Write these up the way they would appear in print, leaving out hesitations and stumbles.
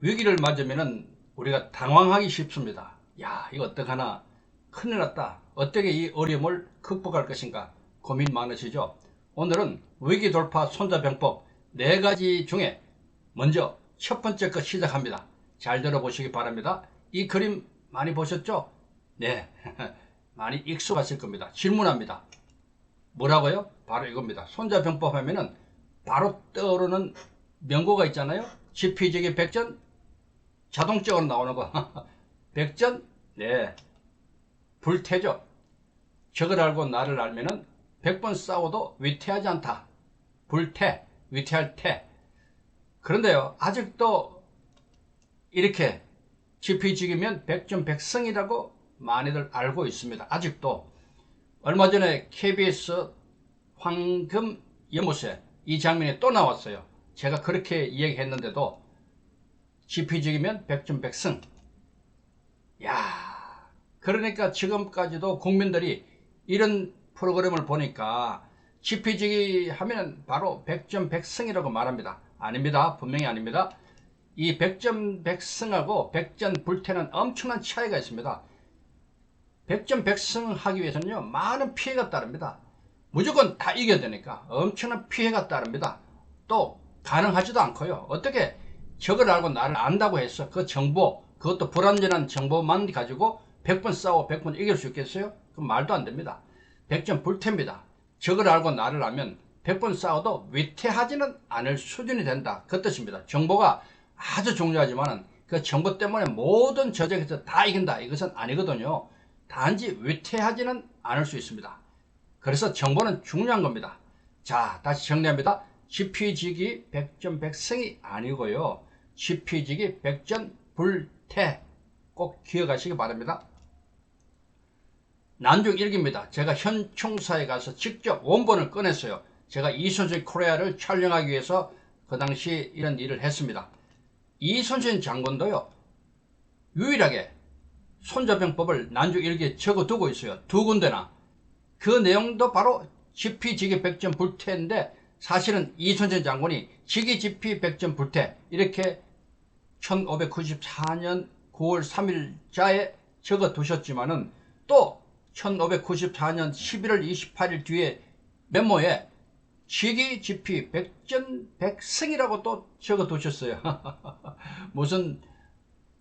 위기를 맞으면은 우리가 당황하기 쉽습니다. 야, 이거 어떡하나, 큰일 났다, 어떻게 이 어려움을 극복할 것인가 고민 많으시죠? 오늘은 위기 돌파 손자병법 4가지 중에 먼저 첫 번째 거 시작합니다. 잘 들어보시기 바랍니다. 이 그림 많이 보셨죠? 네, 많이 익숙하실 겁니다. 질문합니다. 뭐라고요? 바로 이겁니다. 손자병법 하면은 바로 떠오르는 명고가 있잖아요. 지피지기 백전, 자동적으로 나오는 거. 백전, 네, 불태죠. 적을 알고 나를 알면은 100번 싸워도 위태하지 않다. 불태, 위태할 태. 그런데요, 아직도 이렇게 지피지기면 백전백승이라고 많이들 알고 있습니다. 아직도. 얼마 전에 KBS 황금 연못에 이 장면이 또 나왔어요. 제가 그렇게 이야기했는데도 지피지기면 백전백승. 야, 그러니까 지금까지도 국민들이 이런 프로그램을 보니까 지피지기 하면 바로 백전백승이라고 말합니다. 아닙니다. 분명히 아닙니다. 이 백전백승하고 백전불태는 엄청난 차이가 있습니다. 백전백승 하기 위해서는요, 많은 피해가 따릅니다. 무조건 다 이겨야 되니까 엄청난 피해가 따릅니다. 또 가능하지도 않고요. 어떻게 적을 알고 나를 안다고 해서 그 정보, 그것도 불완전한 정보만 가지고 100번 싸워 100번 이길 수 있겠어요? 그건 말도 안 됩니다. 백전불태입니다. 적을 알고 나를 알면 100번 싸워도 위태하지는 않을 수준이 된다, 그 뜻입니다. 정보가 아주 중요하지만 그 정보 때문에 모든 전쟁에서 다 이긴다, 이것은 아니거든요. 단지 위태하지는 않을 수 있습니다. 그래서 정보는 중요한 겁니다. 자, 다시 정리합니다. 지피지기 백전백승이 아니고요, 지피지기 백전불태, 꼭 기억하시기 바랍니다. 난중일기입니다. 제가 현충사에 가서 직접 원본을 꺼냈어요. 제가 이순신 코리아를 촬영하기 위해서 그 당시 이런 일을 했습니다. 이순신 장군도요, 유일하게 손자병법을 난중일기에 적어두고 있어요. 2군데나. 그 내용도 바로 지피지기 백전불태인데, 사실은 이순신 장군이 지기지피 백전불태 이렇게 1594년 9월 3일자에 적어두셨지만은 또 1594년 11월 28일 뒤에 메모에 지기지피 백전백승이라고 또 적어두셨어요. 무슨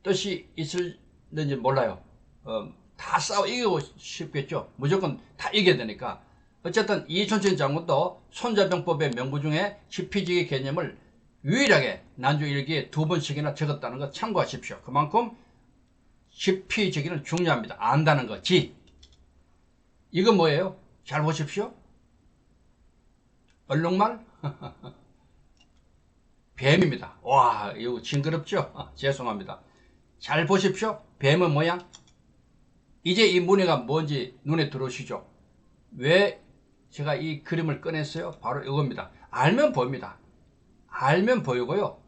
뜻이 있을는지 몰라요. 다 싸워 이기고 싶겠죠. 무조건 다 이겨야 되니까. 어쨌든 이순신 장군도 손자병법의 명부 중에 지피지기 개념을 유일하게 난중일기에 2번씩이나 적었다는 거 참고하십시오. 그만큼 지피지기는 중요합니다. 안다는 거. 지. 이건 뭐예요? 잘 보십시오. 얼룩말? 뱀입니다. 와, 이거 징그럽죠? 죄송합니다. 잘 보십시오. 뱀의 모양. 이제 이 무늬가 뭔지 눈에 들어오시죠? 왜 제가 이 그림을 꺼냈어요? 바로 이겁니다. 알면 보입니다. 알면 보이고요,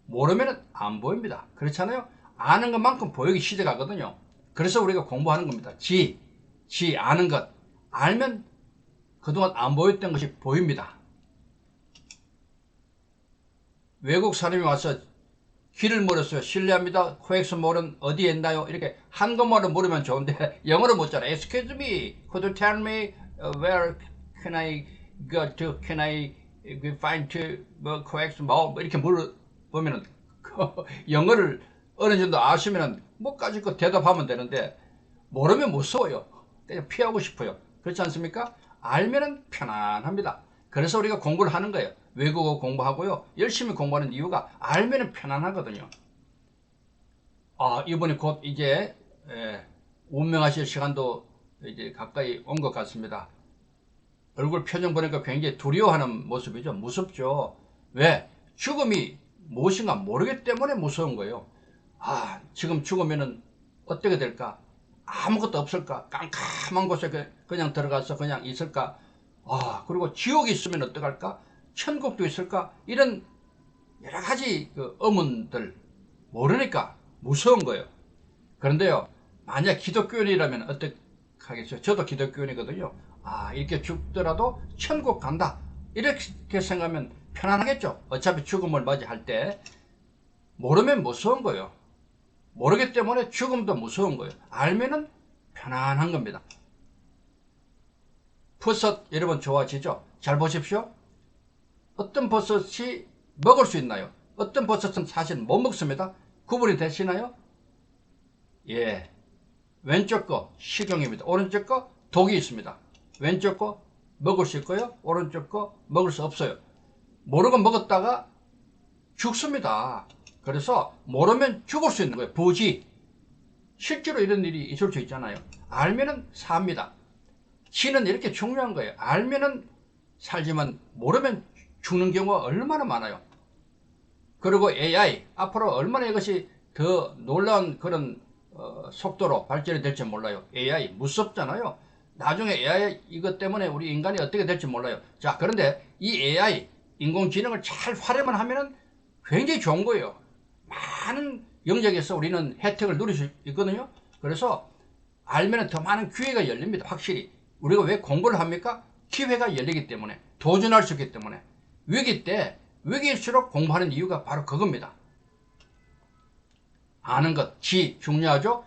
모르면 안 보입니다. 그렇잖아요? 아는 것만큼 보이기 시작하거든요. 그래서 우리가 공부하는 겁니다. 지 아는 것. 알면 그동안 안 보였던 것이 보입니다. 외국 사람이 와서 길을 물었어요. 실례합니다, 코엑스 몰은 어디에 있나요? 이렇게 한국말로 물으면 좋은데 영어로 묻잖아요. Excuse me, could you tell me where can I go to? Can I find to 코엑스 몰? 이렇게 물어보면은 영어를 어느 정도 아시면은 뭐까지 그 대답하면 되는데, 모르면 무서워요. 그냥 피하고 싶어요. 그렇지 않습니까? 알면은 편안합니다. 그래서 우리가 공부를 하는 거예요. 외국어 공부하고요, 열심히 공부하는 이유가 알면은 편안하거든요. 이번에 곧 이제 운명하실 시간도 이제 가까이 온 것 같습니다. 얼굴 표정 보니까 굉장히 두려워하는 모습이죠. 무섭죠. 왜? 죽음이 무엇인가 모르기 때문에 무서운 거예요. 지금 죽으면은 어떻게 될까? 아무것도 없을까? 깜깜한 곳에 그냥 들어가서 그냥 있을까? 그리고 지옥이 있으면 어떡할까? 천국도 있을까? 이런 여러 가지 의문들, 모르니까 무서운 거예요. 그런데요, 만약 기독교인이라면 어떡하겠어요? 저도 기독교인이거든요. 이렇게 죽더라도 천국 간다, 이렇게 생각하면 편안하겠죠. 어차피 죽음을 맞이할 때 모르면 무서운 거예요. 모르기 때문에 죽음도 무서운 거예요. 알면은 편안한 겁니다. 버섯 여러분 좋아하시죠? 잘 보십시오. 어떤 버섯이 먹을 수 있나요? 어떤 버섯은 사실 못 먹습니다. 구분이 되시나요? 예. 왼쪽 거 식용입니다. 오른쪽 거 독이 있습니다. 왼쪽 거 먹을 수 있고요. 오른쪽 거 먹을 수 없어요. 모르고 먹었다가 죽습니다. 그래서 모르면 죽을 수 있는 거예요. 부지. 실제로 이런 일이 있을 수 있잖아요. 알면은 삽니다. 지는 이렇게 중요한 거예요. 알면은 살지만 모르면 죽는 경우가 얼마나 많아요. 그리고 AI 앞으로 얼마나 이것이 더 놀라운 그런 속도로 발전이 될지 몰라요. AI 무섭잖아요. 나중에 AI 이것 때문에 우리 인간이 어떻게 될지 몰라요. 자, 그런데 이 AI 인공지능을 잘 활용을 하면은 굉장히 좋은 거예요. 많은 영역에서 우리는 혜택을 누릴 수 있거든요. 그래서 알면 더 많은 기회가 열립니다. 확실히 우리가 왜 공부를 합니까? 기회가 열리기 때문에, 도전할 수 있기 때문에. 위기 때 위기일수록 공부하는 이유가 바로 그겁니다. 아는 것, 지 중요하죠.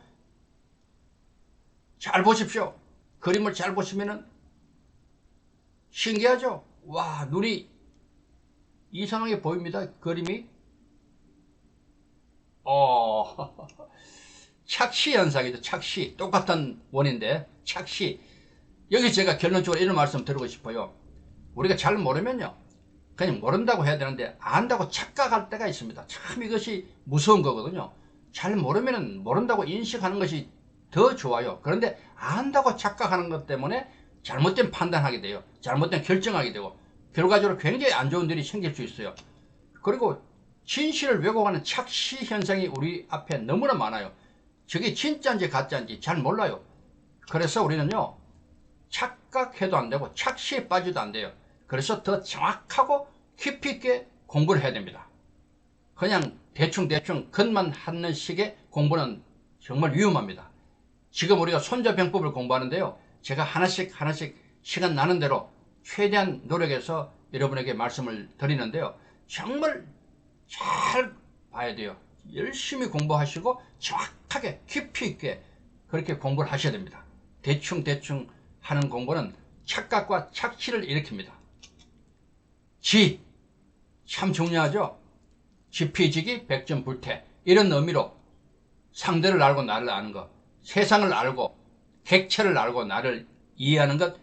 잘 보십시오. 그림을 잘 보시면은 신기하죠. 와, 눈이 이상하게 보입니다. 그림이. 착시 현상이죠. 착시. 똑같은 원인데 착시. 여기 제가 결론적으로 이런 말씀 드리고 싶어요. 우리가 잘 모르면요, 그냥 모른다고 해야 되는데 안다고 착각할 때가 있습니다. 참 이것이 무서운 거거든요. 잘 모르면 모른다고 인식하는 것이 더 좋아요. 그런데 안다고 착각하는 것 때문에 잘못된 판단하게 돼요. 잘못된 결정하게 되고 결과적으로 굉장히 안 좋은 일이 생길 수 있어요. 그리고 진실을 왜곡하는 착시 현상이 우리 앞에 너무나 많아요. 저게 진짜인지 가짜인지 잘 몰라요. 그래서 우리는요, 착각해도 안 되고 착시에 빠져도 안 돼요. 그래서 더 정확하고 깊이 있게 공부를 해야 됩니다. 그냥 대충대충 겉만 하는 식의 공부는 정말 위험합니다. 지금 우리가 손자병법을 공부하는데요, 제가 하나씩 시간 나는 대로 최대한 노력해서 여러분에게 말씀을 드리는데요, 정말 잘 봐야 돼요. 열심히 공부하시고 정확하게 깊이 있게 그렇게 공부를 하셔야 됩니다. 대충 하는 공부는 착각과 착시를 일으킵니다. 지, 참 중요하죠. 지피지기 백전불태, 이런 의미로 상대를 알고 나를 아는 것, 세상을 알고 객체를 알고 나를 이해하는 것,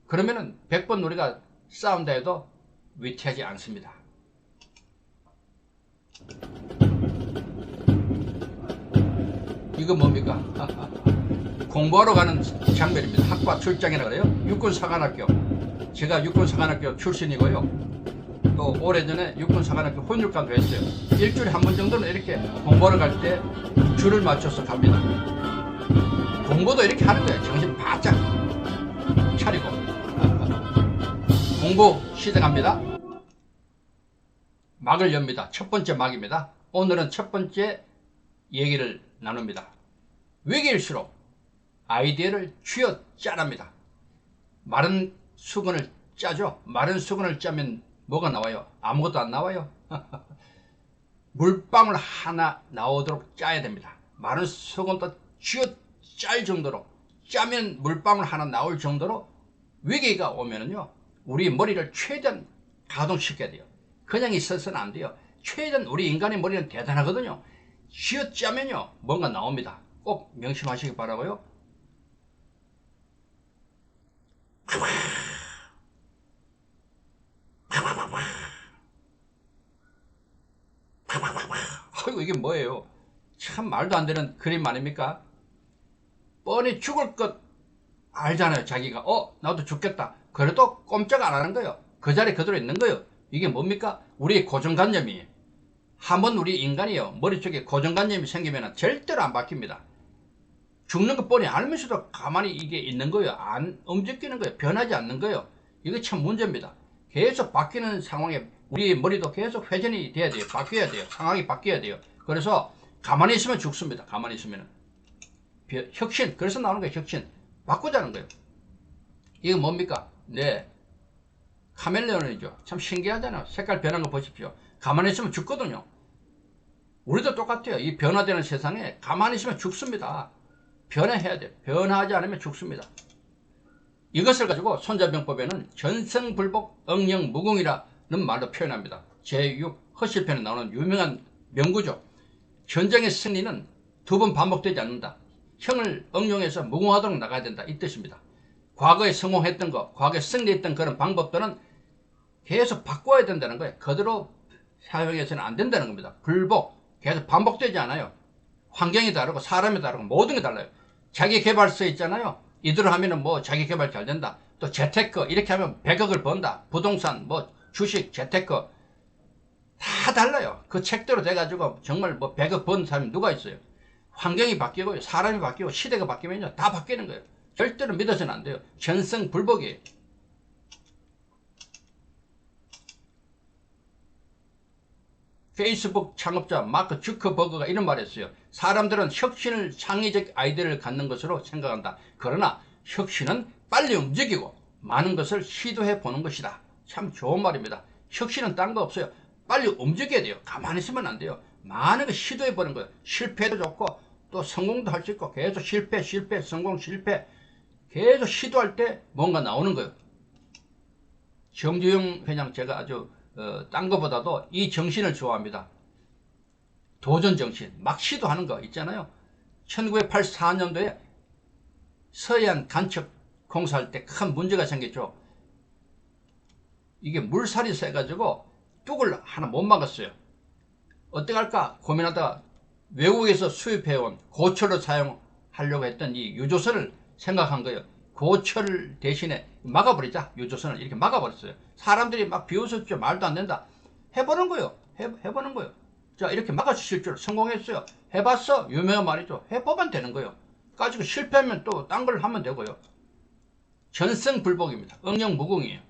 그러면은 100번 우리가 싸운다 해도 위태하지 않습니다. 이건 뭡니까? 공부하러 가는 장면입니다. 학과 출장이라 그래요. 육군사관학교. 제가 육군사관학교 출신이고요. 또 오래전에 육군사관학교 혼육관도 했어요. 일주일에 한 번 정도는 이렇게 공부하러 갈 때 줄을 맞춰서 갑니다. 공부도 이렇게 하는 거예요. 정신 바짝 차리고. 공부 시작합니다. 막을 엽니다. 첫 번째 막입니다. 오늘은 첫 번째 얘기를 나눕니다. 위기일수록 아이디어를 쥐어 짜랍니다. 마른 수건을 짜죠. 마른 수건을 짜면 뭐가 나와요? 아무것도 안 나와요. 물방울 하나 나오도록 짜야 됩니다. 마른 수건도 쥐어 짤 정도로, 짜면 물방울 하나 나올 정도로 위기가 오면은요, 우리 머리를 최대한 가동시켜야 돼요. 그냥 있어서는 안 돼요. 최대한 우리 인간의 머리는 대단하거든요. 쥐어 짜면요, 뭔가 나옵니다. 꼭 명심하시기 바라고요. 아이고, 이게 뭐예요? 참 말도 안 되는 그림 아닙니까? 뻔히 죽을 것 알잖아요. 자기가 나도 죽겠다. 그래도 꼼짝 안 하는 거예요. 그 자리에 그대로 있는 거예요. 이게 뭡니까? 우리의 고정관념이에요. 한번 우리 인간이요, 머릿속에 고정관념이 생기면 절대로 안 바뀝니다. 죽는 것 뻔히 알면서도 가만히 이게 있는 거예요. 안 움직이는 거예요. 변하지 않는 거예요. 이게 참 문제입니다. 계속 바뀌는 상황에 우리 머리도 계속 회전이 돼야 돼요. 바뀌어야 돼요. 상황이 바뀌어야 돼요. 그래서 가만히 있으면 죽습니다. 가만히 있으면. 혁신, 그래서 나오는 거예요. 혁신. 바꾸자는 거예요. 이거 뭡니까? 네, 카멜레온이죠. 참 신기하잖아요. 색깔 변한 거 보십시오. 가만히 있으면 죽거든요. 우리도 똑같아요. 이 변화되는 세상에 가만히 있으면 죽습니다. 변화해야 돼요. 변화하지 않으면 죽습니다. 이것을 가지고 손자병법에는 전승불복 응영무궁이라는 말로 표현합니다. 제6 허실편에 나오는 유명한 명구죠. 전쟁의 승리는 두 번 반복되지 않는다. 형을 응용해서 무궁하도록 나가야 된다. 이 뜻입니다. 과거에 성공했던 것, 과거에 승리했던 그런 방법들은 계속 바꿔야 된다는 거예요. 그대로 사용해서는 안 된다는 겁니다. 불복, 계속 반복되지 않아요. 환경이 다르고 사람이 다르고 모든 게 달라요. 자기개발서 있잖아요. 이대로 하면은 뭐 자기개발 잘 된다. 또 재테크 이렇게 하면 100억을 번다. 부동산, 뭐 주식, 재테크 다 달라요. 그 책대로 돼가지고 정말 뭐 100억 번 사람이 누가 있어요. 환경이 바뀌고 사람이 바뀌고 시대가 바뀌면요 다 바뀌는 거예요. 절대로 믿어서는 안 돼요. 전승불복이에요. 페이스북 창업자 마크 주커버거가 이런 말을 했어요. 사람들은 혁신을 창의적 아이디어를 갖는 것으로 생각한다. 그러나 혁신은 빨리 움직이고 많은 것을 시도해 보는 것이다. 참 좋은 말입니다. 혁신은 딴 거 없어요. 빨리 움직여야 돼요. 가만히 있으면 안 돼요. 많은 거 시도해 보는 거예요. 실패도 좋고 또 성공도 할 수 있고 계속 실패 성공 실패 계속 시도할 때 뭔가 나오는 거예요. 정주영 회장 제가 아주 딴 거보다도 이 정신을 좋아합니다. 도전 정신, 막 시도하는 거 있잖아요. 1984년도에 서해안 간척 공사할 때 큰 문제가 생겼죠. 이게 물살이 세가지고 뚝을 하나 못 막았어요. 어떡할까 고민하다가 외국에서 수입해온 고철을 사용하려고 했던 이 유조선을 생각한 거예요. 고철 대신에 막아버리자. 유조선을 이렇게 막아버렸어요. 사람들이 막 비웃었죠. 말도 안 된다. 해보는 거예요. 해보는 거예요. 자, 이렇게 막아주실 줄 성공했어요. 해봤어. 유명한 말이죠. 해보면 되는 거예요. 가지고 실패하면 또 딴 걸 하면 되고요. 전승불복입니다. 응용무궁이에요.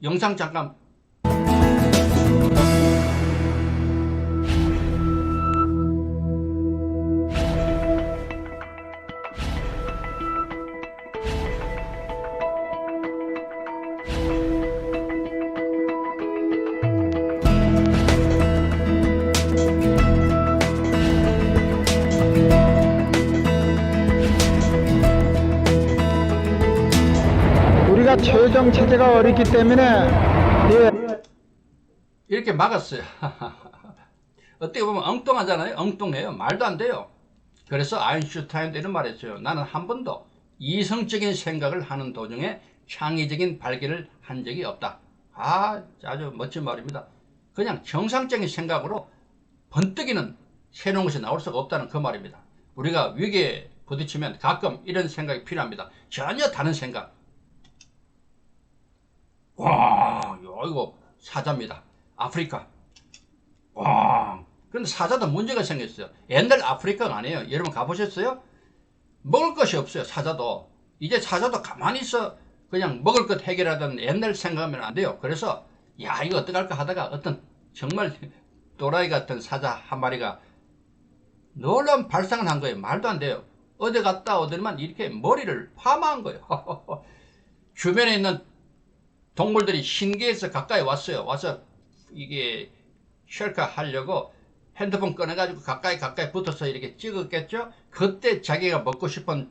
영상 잠깐. 우리가 최종 체제가 어렵기 때문에 이렇게 막았어요. 어떻게 보면 엉뚱하잖아요. 엉뚱해요. 말도 안 돼요. 그래서 아인슈타인도 이런 말 했어요. 나는 한 번도 이성적인 생각을 하는 도중에 창의적인 발견을 한 적이 없다. 아주 멋진 말입니다. 그냥 정상적인 생각으로 번뜩이는 새로운 것이 나올 수가 없다는 그 말입니다. 우리가 위기에 부딪히면 가끔 이런 생각이 필요합니다. 전혀 다른 생각. 와, 이거 사자입니다. 아프리카. 와, 그런데 사자도 문제가 생겼어요. 옛날 아프리카가 아니에요. 여러분 가보셨어요? 먹을 것이 없어요. 사자도. 이제 사자도 가만히 있어 그냥 먹을 것 해결하던 옛날 생각하면 안 돼요. 그래서 야, 이거 어떡할까 하다가 어떤 정말 또라이 같은 사자 한 마리가 놀라운 발상을 한 거예요. 말도 안 돼요. 어디 갔다 오더니만 이렇게 머리를 파마한 거예요. 주변에 있는 동물들이 신기해서 가까이 왔어요. 와서 이게 쉘카 하려고 핸드폰 꺼내가지고 가까이 붙어서 이렇게 찍었겠죠. 그때 자기가 먹고 싶은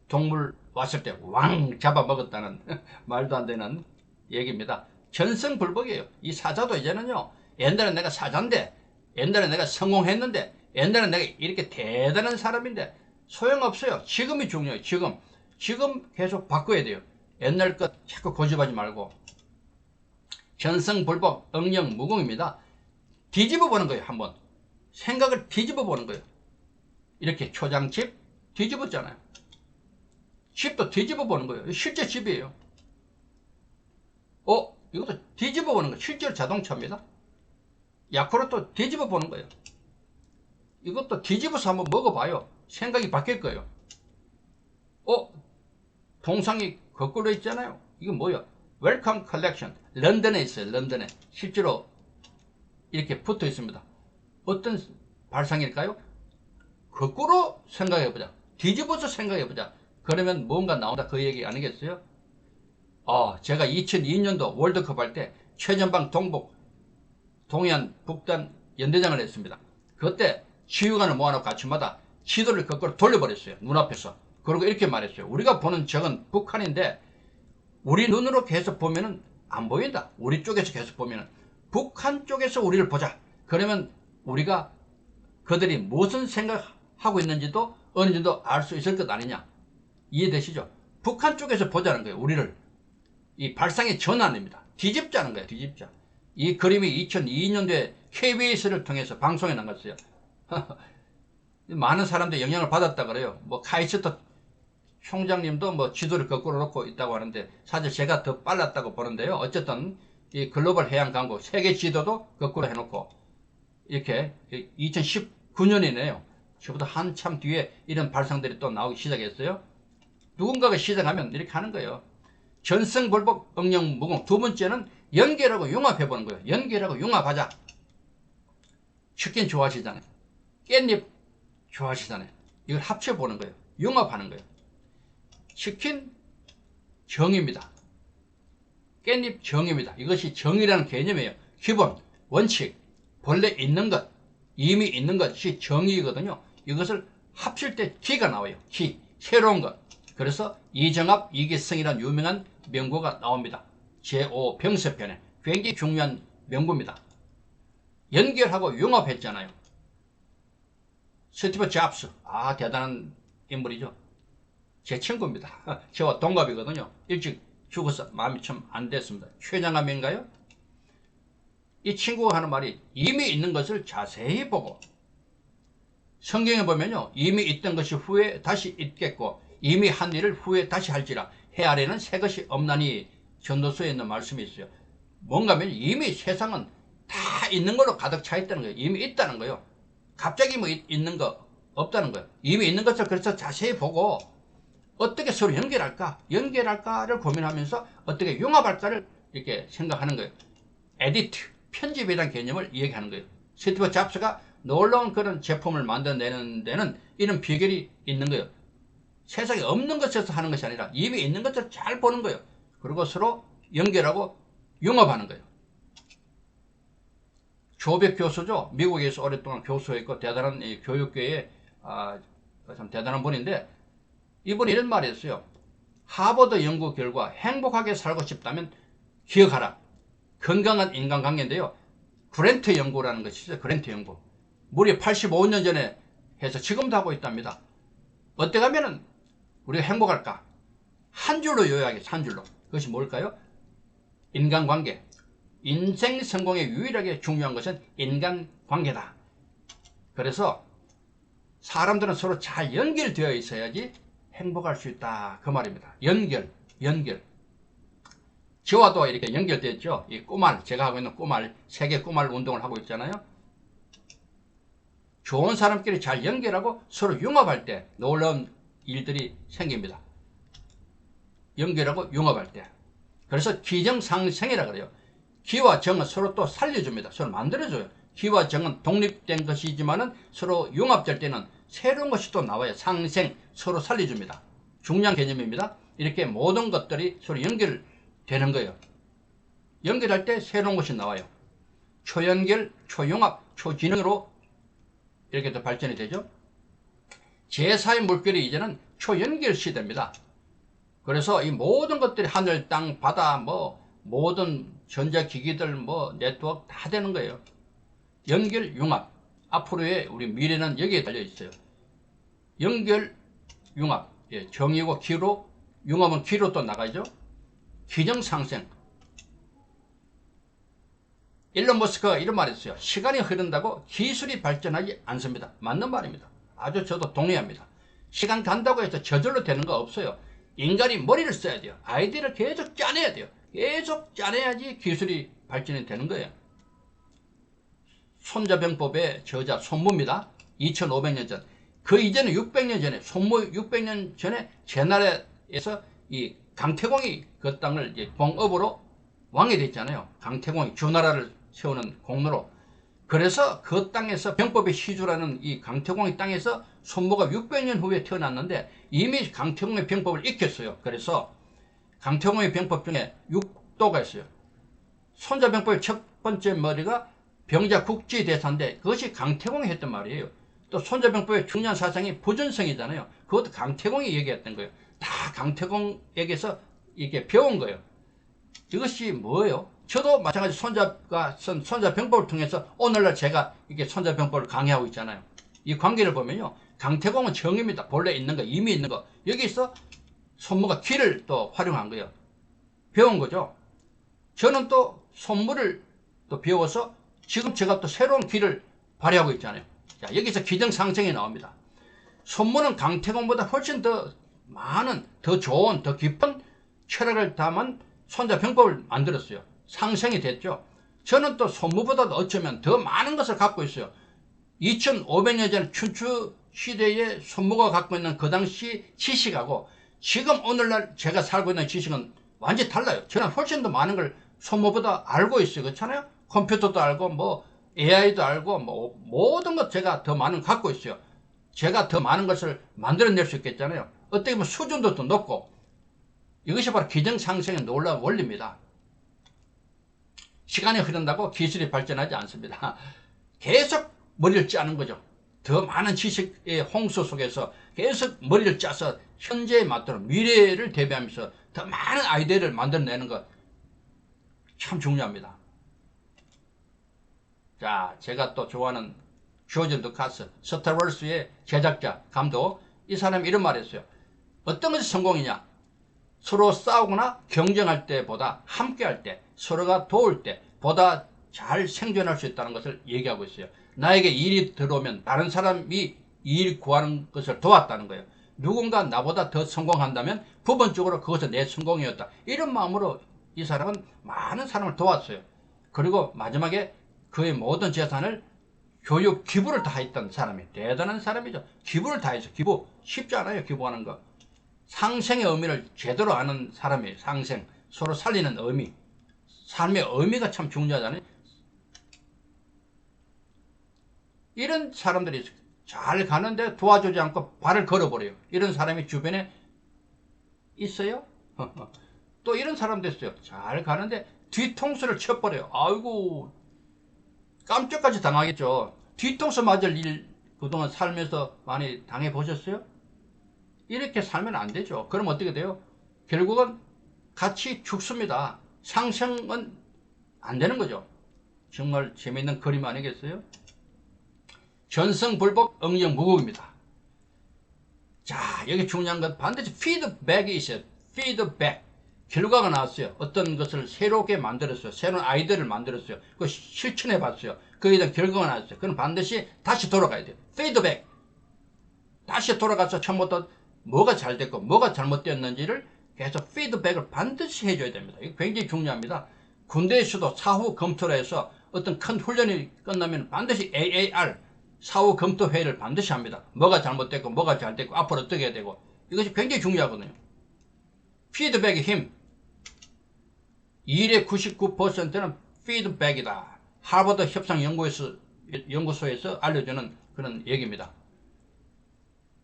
동물 왔을 때 왕 잡아먹었다는 말도 안 되는 얘기입니다. 전승불복이에요. 이 사자도 이제는요, 옛날에 내가 사자인데, 옛날에 내가 성공했는데, 옛날에 내가 이렇게 대단한 사람인데 소용없어요. 지금이 중요해요. 지금 계속 바꿔야 돼요. 옛날 것 자꾸 고집하지 말고. 전승불복 응영무궁입니다. 뒤집어 보는 거예요. 한번 생각을 뒤집어 보는 거예요. 이렇게 초장집 뒤집었잖아요. 집도 뒤집어 보는 거예요. 실제 집이에요. 이것도 뒤집어 보는 거예요. 실제로 자동차입니다. 야쿠르트 뒤집어 보는 거예요. 이것도 뒤집어서 한번 먹어봐요. 생각이 바뀔 거예요. 동상이 거꾸로 있잖아요. 이거 뭐야? 웰컴 컬렉션. 런던에 있어요. 런던에. 실제로 이렇게 붙어 있습니다. 어떤 발상일까요? 거꾸로 생각해보자. 뒤집어서 생각해보자. 그러면 뭔가 나온다. 그 얘기 아니겠어요? 제가 2002년도 월드컵 할 때 최전방 동북, 동해안, 북단 연대장을 했습니다. 그때 지휘관을 모아놓고 아침마다 지도를 거꾸로 돌려버렸어요. 눈앞에서. 그리고 이렇게 말했어요. 우리가 보는 적은 북한인데 우리 눈으로 계속 보면은 안 보인다. 우리 쪽에서 계속 보면은 북한 쪽에서 우리를 보자. 그러면 우리가 그들이 무슨 생각하고 있는지도 어느 정도 알 수 있을 것 아니냐. 이해되시죠? 북한 쪽에서 보자는 거예요. 우리를. 이 발상의 전환입니다. 뒤집자는 거예요. 뒤집자. 이 그림이 2002년도에 KBS를 통해서 방송에 나갔어요. 많은 사람들이 영향을 받았다 그래요. 뭐 카이스트 총장님도 뭐 지도를 거꾸로 놓고 있다고 하는데 사실 제가 더 빨랐다고 보는데요. 어쨌든 이 글로벌 해양 강국 세계 지도도 거꾸로 해놓고 이렇게 2019년이네요. 저보다 한참 뒤에 이런 발상들이 또 나오기 시작했어요. 누군가가 시작하면 이렇게 하는 거예요. 전승불복 응용무공. 두 번째는 연결하고 융합해보는 거예요. 연결하고 융합하자. 치킨 좋아하시잖아요. 깻잎 좋아하시잖아요. 이걸 합쳐보는 거예요. 융합하는 거예요. 치킨 정입니다. 깻잎 정입니다. 이것이 정이라는 개념이에요. 기본, 원칙, 본래 있는 것, 이미 있는 것이 정의거든요. 이것을 합칠 때 기가 나와요. 기, 새로운 것. 그래서 이정합, 이기성이라는 유명한 명구가 나옵니다. 제5병서편에 굉장히 중요한 명구입니다. 연결하고 융합했잖아요. 스티브 잡스, 대단한 인물이죠. 제 친구입니다. 저와 동갑이거든요. 일찍 죽어서 마음이 참 안 됐습니다. 췌장암인가요? 이 친구가 하는 말이 이미 있는 것을 자세히 보고, 성경에 보면요, 이미 있던 것이 후에 다시 있겠고 이미 한 일을 후에 다시 할지라 해 아래는 새 것이 없나니 전도서에 있는 말씀이 있어요. 뭔가 하면 이미 세상은 다 있는 걸로 가득 차 있다는 거예요. 이미 있다는 거예요. 갑자기 뭐 있는 거 없다는 거예요. 이미 있는 것을 그래서 자세히 보고 어떻게 서로 연결할까를 고민하면서 어떻게 융합할까를 이렇게 생각하는 거예요. 에디트, 편집에 대한 개념을 이야기하는 거예요. 스티브 잡스가 놀라운 그런 제품을 만들어내는 데는 이런 비결이 있는 거예요. 세상에 없는 것에서 하는 것이 아니라 이미 있는 것을 잘 보는 거예요. 그리고 서로 연결하고 융합하는 거예요. 조백 교수죠. 미국에서 오랫동안 교수했고 대단한 교육계에 참 대단한 분인데, 이분이 이런 말을 했어요. 하버드 연구 결과 행복하게 살고 싶다면 기억하라. 건강한 인간관계인데요. 그랜트 연구라는 것이 있어요. 그랜트 연구. 무려 85년 전에 해서 지금도 하고 있답니다. 어떻게 하면은 우리가 행복할까? 한 줄로 요약해서 한 줄로. 그것이 뭘까요? 인간관계. 인생 성공에 유일하게 중요한 것은 인간관계다. 그래서 사람들은 서로 잘 연결되어 있어야지 행복할 수 있다. 그 말입니다. 연결. 저와도 이렇게 연결됐죠. 이 꼬말, 제가 하고 있는 꼬말, 세계 꼬말 운동을 하고 있잖아요. 좋은 사람끼리 잘 연결하고 서로 융합할 때 놀라운 일들이 생깁니다. 연결하고 융합할 때. 그래서 기정상생이라 그래요. 기와 정은 서로 또 살려줍니다. 서로 만들어줘요. 기와 정은 독립된 것이지만은 서로 융합될 때는 새로운 것이 또 나와요. 상생, 서로 살려줍니다. 중요한 개념입니다. 이렇게 모든 것들이 서로 연결되는 거예요. 연결할 때 새로운 것이 나와요. 초연결, 초융합, 초진흥으로 이렇게 또 발전이 되죠. 제4의 물결이 이제는 초연결 시대입니다. 그래서 이 모든 것들이 하늘, 땅, 바다, 모든 전자기기들, 네트워크 다 되는 거예요. 연결, 융합. 앞으로의 우리 미래는 여기에 달려 있어요. 연결, 융합. 정이고 기로, 융합은 기로 또 나가죠. 기정상생. 일론 머스크가 이런 말 했어요. 시간이 흐른다고 기술이 발전하지 않습니다. 맞는 말입니다. 아주 저도 동의합니다. 시간 간다고 해서 저절로 되는 거 없어요. 인간이 머리를 써야 돼요. 아이디어를 계속 짜내야 돼요. 계속 짜내야지 기술이 발전이 되는 거예요. 손자병법의 저자 손무입니다. 2500년 전. 그 이전에 600년 전에, 손무 600년 전에 제나라에서 이 강태공이 그 땅을 이제 공업으로 왕이 됐잖아요. 강태공이 주나라를 세우는 공로로. 그래서 그 땅에서 병법의 시주라는 이 강태공의 땅에서 손무가 600년 후에 태어났는데 이미 강태공의 병법을 익혔어요. 그래서 강태공의 병법 중에 6도가 있어요. 손자병법의 첫 번째 머리가 병자 국지대사인데 그것이 강태공이 했던 말이에요. 또 손자병법의 중요한 사상이 부전성이잖아요. 그것도 강태공이 얘기했던 거예요. 다 강태공에게서 이게 배운 거예요. 이것이 뭐예요? 저도 마찬가지 손자가 쓴 손자병법을 통해서 오늘날 제가 이게 손자병법을 강의하고 있잖아요. 이 관계를 보면요. 강태공은 정입니다. 본래 있는 거, 이미 있는 거. 여기서 손모가 기를 또 활용한 거예요. 배운 거죠. 저는 또 손모를 또 배워서 지금 제가 또 새로운 기를 발휘하고 있잖아요. 자, 여기서 기정상승이 나옵니다. 손모는 강태공보다 훨씬 더 많은, 더 좋은, 더 깊은 철학을 담은 손자병법을 만들었어요. 상승이 됐죠. 저는 또 손모보다도 어쩌면 더 많은 것을 갖고 있어요. 2500년 전 춘추 시대의 손모가 갖고 있는 그 당시 지식하고 지금 오늘날 제가 살고 있는 지식은 완전히 달라요. 저는 훨씬 더 많은 걸 손모보다 알고 있어요. 그렇잖아요. 컴퓨터도 알고 뭐 AI도 알고 뭐 모든 것 제가 더 많은 걸 갖고 있어요. 제가 더 많은 것을 만들어낼 수 있겠잖아요. 어떻게 보면 수준도 더 높고 이것이 바로 기정상승의 놀라운 원리입니다. 시간이 흐른다고 기술이 발전하지 않습니다. 계속 머리를 짜는 거죠. 더 많은 지식의 홍수 속에서 계속 머리를 짜서 현재에 맞도록 미래를 대비하면서 더 많은 아이디어를 만들어내는 것 참 중요합니다. 자, 제가 또 좋아하는 조지 루카스, 스타워즈의 제작자, 감독, 이 사람이 이런 말을 했어요. 어떤 것이 성공이냐? 서로 싸우거나 경쟁할 때보다 함께할 때, 서로가 도울 때 보다 잘 생존할 수 있다는 것을 얘기하고 있어요. 나에게 일이 들어오면 다른 사람이 일 구하는 것을 도왔다는 거예요. 누군가 나보다 더 성공한다면 부분적으로 그것은 내 성공이었다. 이런 마음으로 이 사람은 많은 사람을 도왔어요. 그리고 마지막에 그의 모든 재산을 교육 기부를 다 했던 사람이 대단한 사람이죠. 기부를 다 해서 기부 쉽지 않아요. 기부하는 거. 상생의 의미를 제대로 아는 사람이에요. 상생, 서로 살리는 의미, 삶의 의미가 참 중요하잖아요. 이런 사람들이 잘 가는데 도와주지 않고 발을 걸어버려요. 이런 사람이 주변에 있어요? 또 이런 사람도 있어요. 잘 가는데 뒤통수를 쳐버려요. 아이고, 깜짝까지 당하겠죠. 뒤통수 맞을 일 그동안 살면서 많이 당해보셨어요? 이렇게 살면 안 되죠. 그럼 어떻게 돼요? 결국은 같이 죽습니다. 상생은 안 되는 거죠. 정말 재미있는 그림 아니겠어요? 전승불복 응용무국입니다. 자, 여기 중요한 건 반드시 피드백이 있어요. 피드백. 결과가 나왔어요. 어떤 것을 새롭게 만들었어요. 새로운 아이디어를 만들었어요. 그거 실천해 봤어요. 거기에 대한 결과가 나왔어요. 그럼 반드시 다시 돌아가야 돼요. 피드백. 다시 돌아가서 처음부터 뭐가 잘 됐고 뭐가 잘못되었는지를 계속 피드백을 반드시 해줘야 됩니다. 이거 굉장히 중요합니다. 군대에서도 사후 검토를 해서 어떤 큰 훈련이 끝나면 반드시 AAR 사후 검토 회의를 반드시 합니다. 뭐가 잘못됐고 뭐가 잘 됐고 앞으로 어떻게 해야 되고 이것이 굉장히 중요하거든요. 피드백의 힘. 일의 99%는 피드백이다. 하버드 협상연구소에서 알려주는 그런 얘기입니다.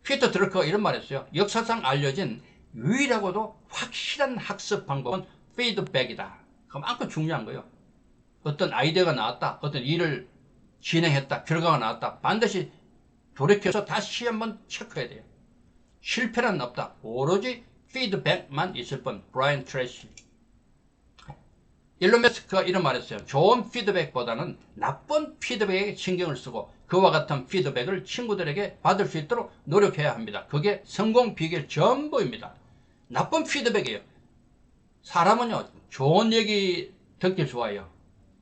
피터 드러커가 이런 말 했어요. 역사상 알려진 유일하고도 확실한 학습 방법은 피드백이다. 그만큼 중요한 거예요. 어떤 아이디어가 나왔다. 어떤 일을 진행했다. 결과가 나왔다. 반드시 돌이켜서 다시 한번 체크해야 돼요. 실패는 없다. 오로지 피드백만 있을 뿐. 브라이언 트레이시. 일론 머스크가 이런 말 했어요. 좋은 피드백보다는 나쁜 피드백에 신경을 쓰고 그와 같은 피드백을 친구들에게 받을 수 있도록 노력해야 합니다. 그게 성공 비결 전부입니다. 나쁜 피드백이에요. 사람은요, 좋은 얘기 듣기 좋아해요.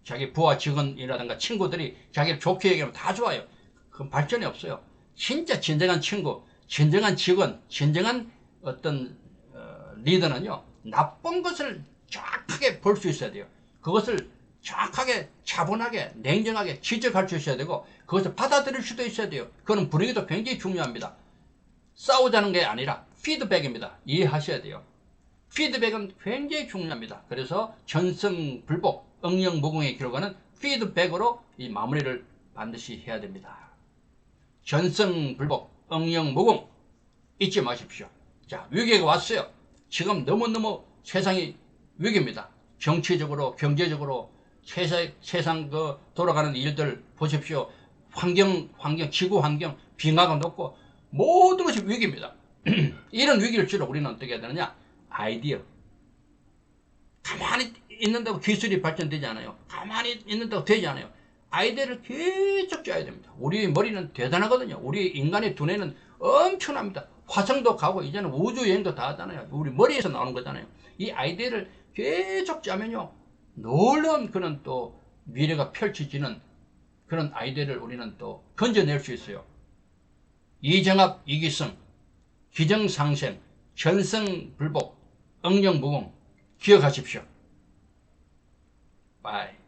자기 부하 직원이라든가 친구들이 자기를 좋게 얘기하면 다 좋아요. 그건 발전이 없어요. 진짜 진정한 친구, 진정한 직원, 진정한 어떤 리더는요, 나쁜 것을 정확하게 볼 수 있어야 돼요. 그것을 정확하게 차분하게 냉정하게 지적할 수 있어야 되고 그것을 받아들일 수도 있어야 돼요. 그런 분위기도 굉장히 중요합니다. 싸우자는 게 아니라 피드백입니다. 이해하셔야 돼요. 피드백은 굉장히 중요합니다. 그래서 전승불복 응용무궁의 결과는 피드백으로 이 마무리를 반드시 해야 됩니다. 전승불복 응용무궁 잊지 마십시오. 자, 위기가 왔어요. 지금 너무너무 세상이 위기입니다. 정치적으로, 경제적으로, 세상 그 돌아가는 일들 보십시오. 지구 환경, 빙하가 높고 모든 것이 위기입니다. 이런 위기를 줄여 우리는 어떻게 해야 되느냐? 아이디어. 가만히 있는다고 기술이 발전되지 않아요. 가만히 있는다고 되지 않아요. 아이디어를 계속 짜야 됩니다. 우리 머리는 대단하거든요. 우리 인간의 두뇌는 엄청납니다. 화성도 가고 이제는 우주여행도 다 하잖아요. 우리 머리에서 나오는 거잖아요. 이 아이디어를 계속 짜면요, 놀라운 그런 또 미래가 펼쳐지는 그런 아이디어를 우리는 또 건져낼 수 있어요. 이정합, 이기성, 기정상생, 전성불복, 응용무공 기억하십시오. 바이.